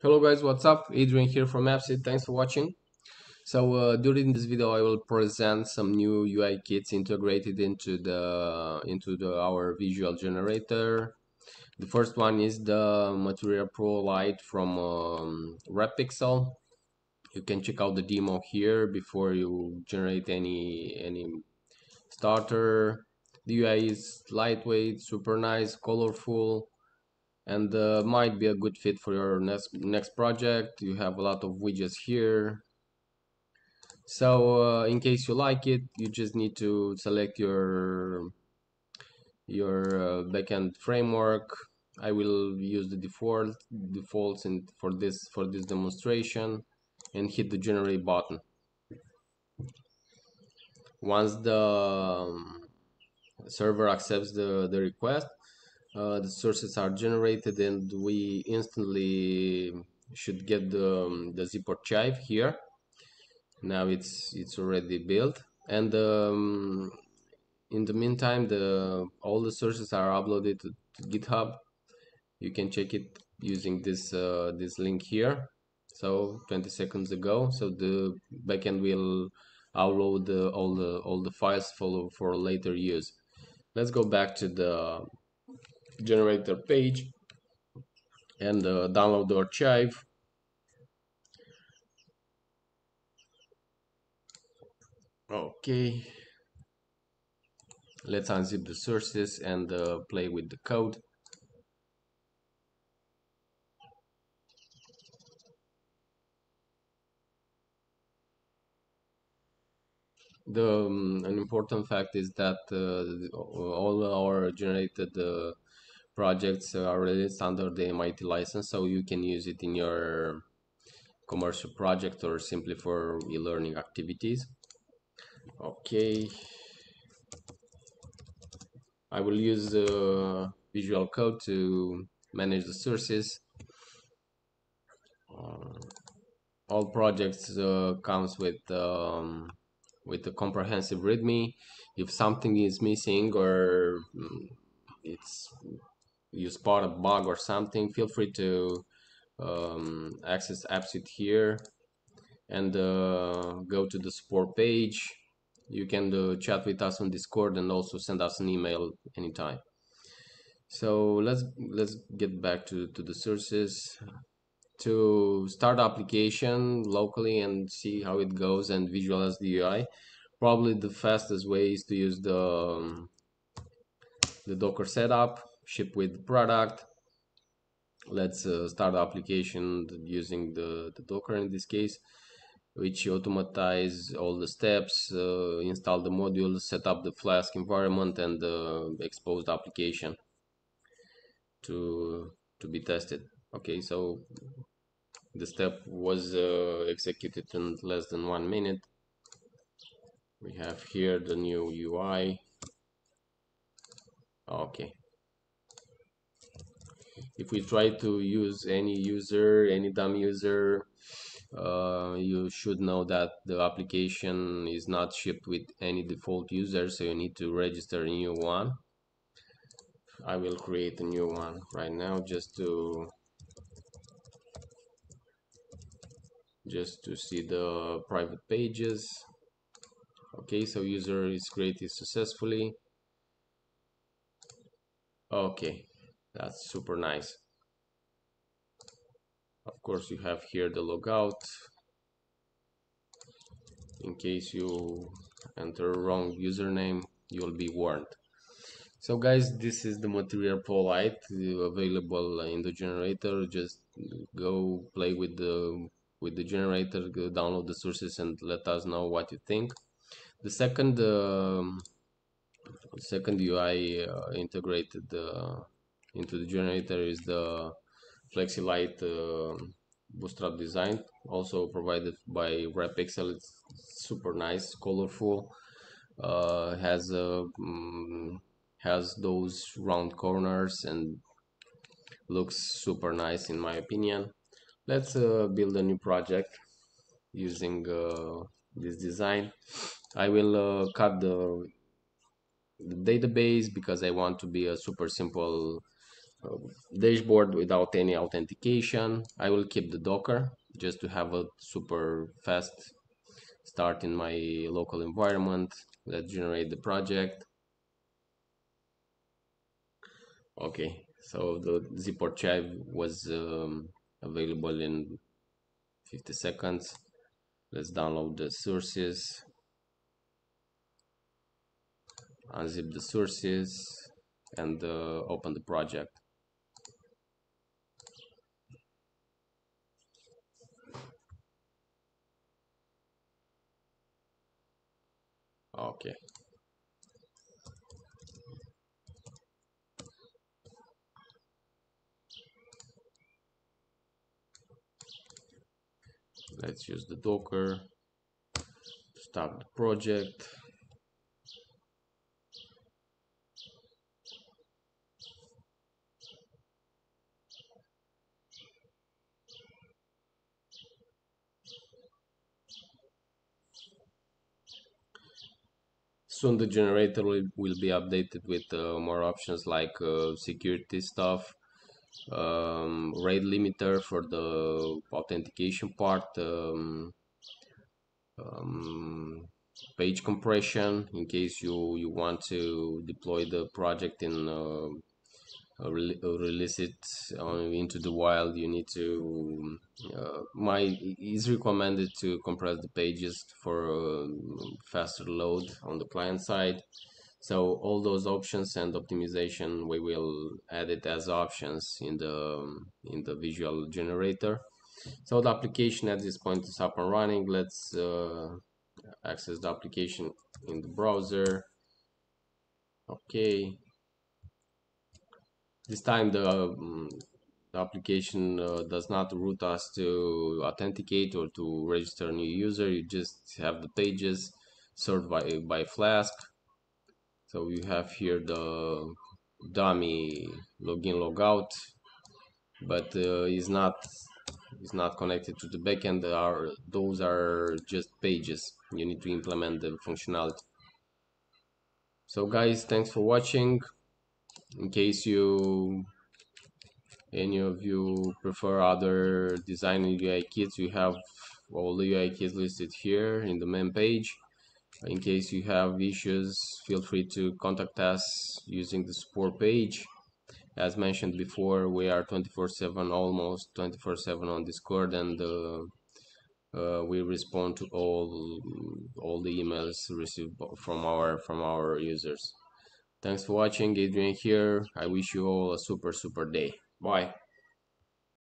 Hello guys, what's up? Adrian here from AppSeed. Thanks for watching. During this video, I will present some new UI kits integrated into our visual generator. The first one is the MaterialPRO Lite from Repixel. You can check out the demo here before you generate any starter. The UI is lightweight, super nice, colorful, and might be a good fit for your next project. You have a lot of widgets here. So in case you like it, you just need to select your backend framework. I will use the defaults for this demonstration and hit the generate button. Once the server accepts the request, the sources are generated and we instantly should get the zip archive here. Now it's already built, and in the meantime all the sources are uploaded to GitHub. You can check it using this link here. So 20 seconds ago, so the backend will upload all the files for later use. Let's go back to the generator page and download the archive. Okay, let's unzip the sources and play with the code. An important fact is that all our generated projects are released under the MIT license, so you can use it in your commercial project or simply for e-learning activities. Okay, I will use Visual Code to manage the sources. All projects comes with a comprehensive README. If something is missing or you spot a bug or something, feel free to access AppSeed here and go to the support page. You can chat with us on Discord and also send us an email anytime. So let's get back to the sources. To start application locally and see how it goes and visualize the UI, probably the fastest way is to use the Docker setup, ship with product. Let's start the application using the Docker in this case, which automatize all the steps, install the modules, set up the Flask environment, and expose the application to be tested. Okay, so the step was executed in less than 1 minute. We have here the new UI. Okay, if we try to use any dumb user, you should know that the application is not shipped with any default user, so you need to register a new one. I will create a new one right now just to see the private pages. Okay, so user is created successfully. Okay, that's super nice. Of course, you have here the logout in case you enter wrong username, you'll be warned. So guys, this is the MaterialPRO Lite available in the generator. Just go play with the generator, go download the sources and let us know what you think. The second UI integrated into the generator is the Flexi Lite bootstrap design, also provided by Repixel. It's super nice, colorful, has those round corners and looks super nice in my opinion. Let's build a new project using this design. I will cut the database because I want to be a super simple dashboard without any authentication. I will keep the Docker just to have a super fast start in my local environment. Let's generate the project. Okay, so the zip archive was available in 50 seconds. Let's download the sources, unzip the sources, and open the project. Okay, let's use the Docker to start the project. Soon the generator will be updated with more options like security stuff, rate limiter for the authentication part, um, page compression in case you want to deploy the project in release it into the wild. You need to is recommended to compress the pages for faster load on the client side. So all those options and optimization, we will add it as options in the visual generator. So the application at this point is up and running. Let's access the application in the browser. Okay, this time the application does not route us to authenticate or to register a new user. You just have the pages sorted by Flask. So you have here the dummy login logout, but is not connected to the backend. Those are just pages. You need to implement the functionality. So guys, thanks for watching. In case any of you prefer other design and UI kits, we have all the UI kits listed here in the main page. In case you have issues, feel free to contact us using the support page. As mentioned before, we are 24/7, almost 24/7 on Discord, and we respond to all the emails received from our users. Thanks for watching. Adrian here. I wish you all a super day. Bye.